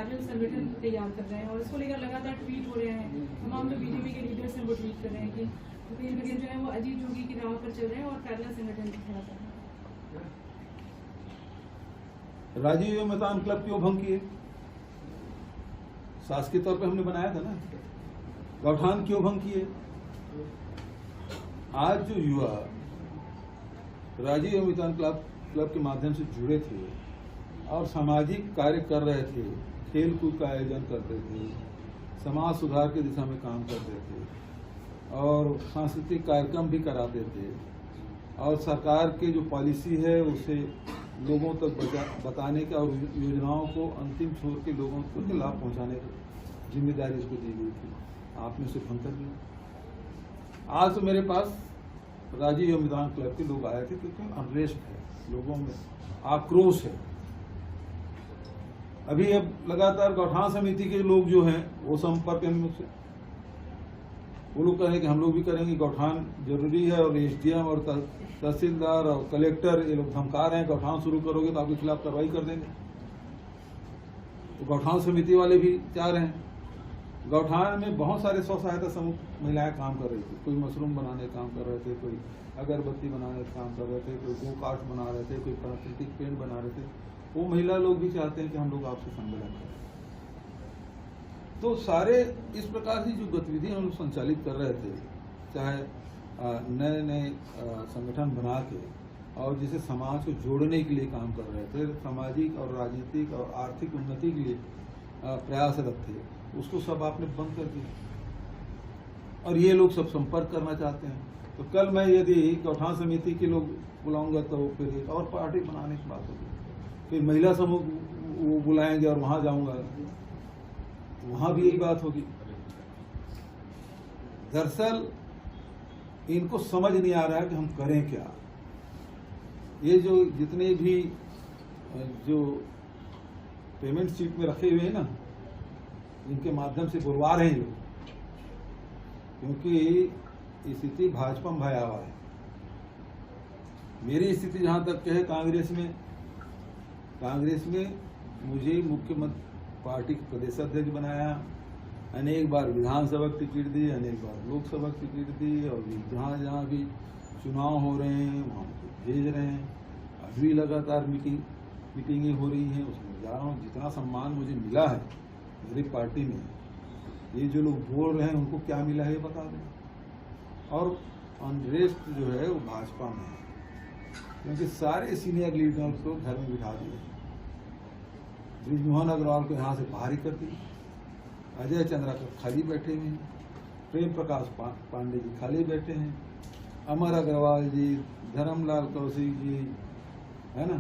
Parallel संगठन तैयार कर रहे हैं और इसको लेकर लगातार ट्वीट हो रहे हैं। तमाम जो बीजेपी के लीडर्स हैं वो ट्वीट कर रहे हैं कि भूपेश बघेल जो है वो अजीत जोगी की राह पर चल रहे हैं और पैरेलल संगठन खड़ा कर रहे हैं। राजीव मैदान क्लब क्यों भंग किए? शासकीय तौर पे हमने बनाया था ना। गौठान क्यों भंग किए? आज जो युवा राजीव मैदान क्लब के माध्यम से जुड़े थे और सामाजिक कार्य कर रहे थे, खेल कूद का आयोजन करते थे, समाज सुधार की दिशा में काम करते थे और सांस्कृतिक कार्यक्रम भी कराते थे और सरकार की जो पॉलिसी है उसे लोगों तक बताने का और योजनाओं को अंतिम छोर के लोगों को लाभ पहुंचाने की जिम्मेदारी इसको दी गई थी। आपने उसे भंग कर दिया। आज तो मेरे पास राजीव मैदान क्लब के लोग आए थे क्योंकि अनरेस्ट है, लोगों में आक्रोश है। अभी अब लगातार गौठान समिति के लोग जो हैं वो संपर्क में मुझसे, वो लोग कह रहे हैं कि हम लोग भी करेंगे, गौठान जरूरी है और एसडीएम और तहसीलदार और कलेक्टर ये लोग धमका रहे हैं गौठान शुरू करोगे तो आपके खिलाफ कार्रवाई कर देंगे। तो गौठान समिति वाले भी चाह रहे हैं। गौठान में बहुत सारे स्व सहायता समूह महिलाएं काम कर रही थी। कोई मशरूम बनाने का काम कर रहे थे, कोई अगरबत्ती बनाने का काम कर रहे थे, कोई गो कार्ट बना रहे थे, कोई प्राकृतिक पेंट बना रहे थे। वो महिला लोग भी चाहते हैं कि हम लोग आपसे सम्मेलन करें। तो सारे इस प्रकार की जो गतिविधि हम लोग संचालित कर रहे थे, चाहे नए नए संगठन बना के और जिसे समाज को जोड़ने के लिए काम कर रहे थे, सामाजिक और राजनीतिक और आर्थिक उन्नति के लिए प्रयासरत थे, उसको सब आपने बंद कर दिया और ये लोग सब संपर्क करना चाहते हैं। तो कल मैं यदि गौठान समिति के लोग बुलाऊंगा तो फिर एक और पार्टी बनाने की बात होगी, फिर महिला समूह वो बुलाएंगे और वहां जाऊंगा, वहां भी यही बात होगी। दरअसल इनको समझ नहीं आ रहा है कि हम करें क्या। ये जो जितने भी जो पेमेंट सीट में रखे हुए हैं ना, इनके माध्यम से बुलवा रहे हैं लोग, क्योंकि स्थिति भाजपा में भयावह है। मेरी स्थिति जहां तक है कांग्रेस में मुझे मुख्यमंत्री पार्टी के प्रदेश अध्यक्ष बनाया, अनेक बार विधानसभा टिकट दी, अनेक बार लोकसभा टिकट दी और जहाँ जहाँ भी चुनाव हो रहे हैं वहाँ भेज रहे हैं। अभी लगातार मीटिंगें हो रही हैं, उसमें जा रहा हूँ। जितना सम्मान मुझे मिला है मेरी पार्टी में, ये जो लोग बोल रहे हैं उनको क्या मिला है ये बता दें। और अनरेस्ट जो है वो भाजपा में है, क्योंकि सारे सीनियर लीडर्स को घर में बिठा दिए। बृजमोहन अग्रवाल को यहाँ से बाहर ही कर दिया, अजय चंद्राकर खाली बैठे हुए हैं, प्रेम प्रकाश पांडे जी खाली बैठे हैं, अमर अग्रवाल जी, धर्मलाल कौशिक जी, है ना,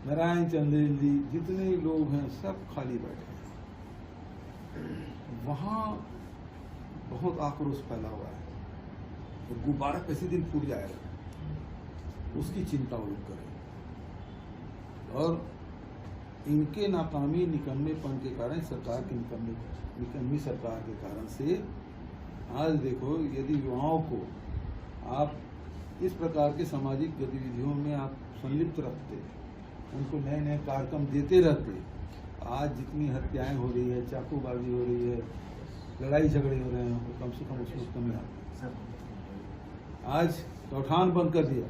नारायण चंदेल जी, जितने लोग हैं सब खाली बैठे हैं। वहाँ बहुत आक्रोश फैला हुआ है। तो गुब्बारा किसी दिन फूट जाएगा, उसकी चिंता वो लोग करें। और इनके नाकामी निकम्मेपन के कारण, सरकार की निकम्मी सरकार के कारण से आज देखो, यदि युवाओं को आप इस प्रकार के सामाजिक गतिविधियों में आप संलिप्त रखते, उनको नए नए कार्यक्रम देते रहते, आज जितनी हत्याएं हो रही है, चाकूबाजी हो रही है, लड़ाई झगड़े हो रहे हैं, वो कम से कम उसमें कमी आती है। आज गौठान बंद कर दिया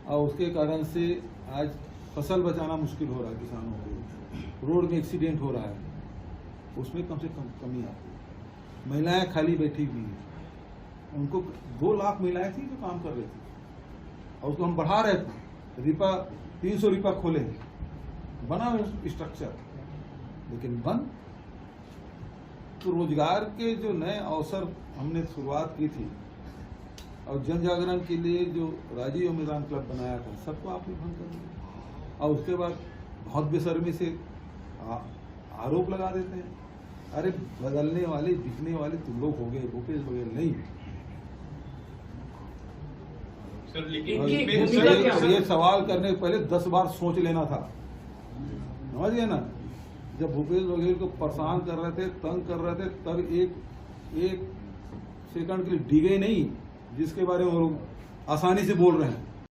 और उसके कारण से आज फसल बचाना मुश्किल हो रहा है किसानों को, रोड में एक्सीडेंट हो रहा है, उसमें कम से कम कमी आती है। महिलाएं खाली बैठी हुई हैं, उनको 2 लाख महिलाएं थी जो काम कर रही थी और उसको हम बढ़ा रहे थे। रिपा 300 रिपा खोले, बना स्ट्रक्चर, लेकिन बंद। तो रोजगार के जो नए अवसर हमने शुरुआत की थी और जन जागरण के लिए जो राजीव मैदान क्लब बनाया था, सबको आपने भंग कर दिया। और उसके बाद बहुत बेशर्मी से आरोप लगा देते हैं, अरे बदलने वाले बिकने वाले तुम लोग हो गए, भूपेश बघेल नहीं। सर लेकिन ये सवाल करने से पहले 10 बार सोच लेना था, समझ गए ना। जब भूपेश बघेल को परेशान कर रहे थे, तंग कर रहे थे, तब एक सेकंड के लिए डिगे नहीं, जिसके बारे में वो लोग आसानी से बोल रहे हैं।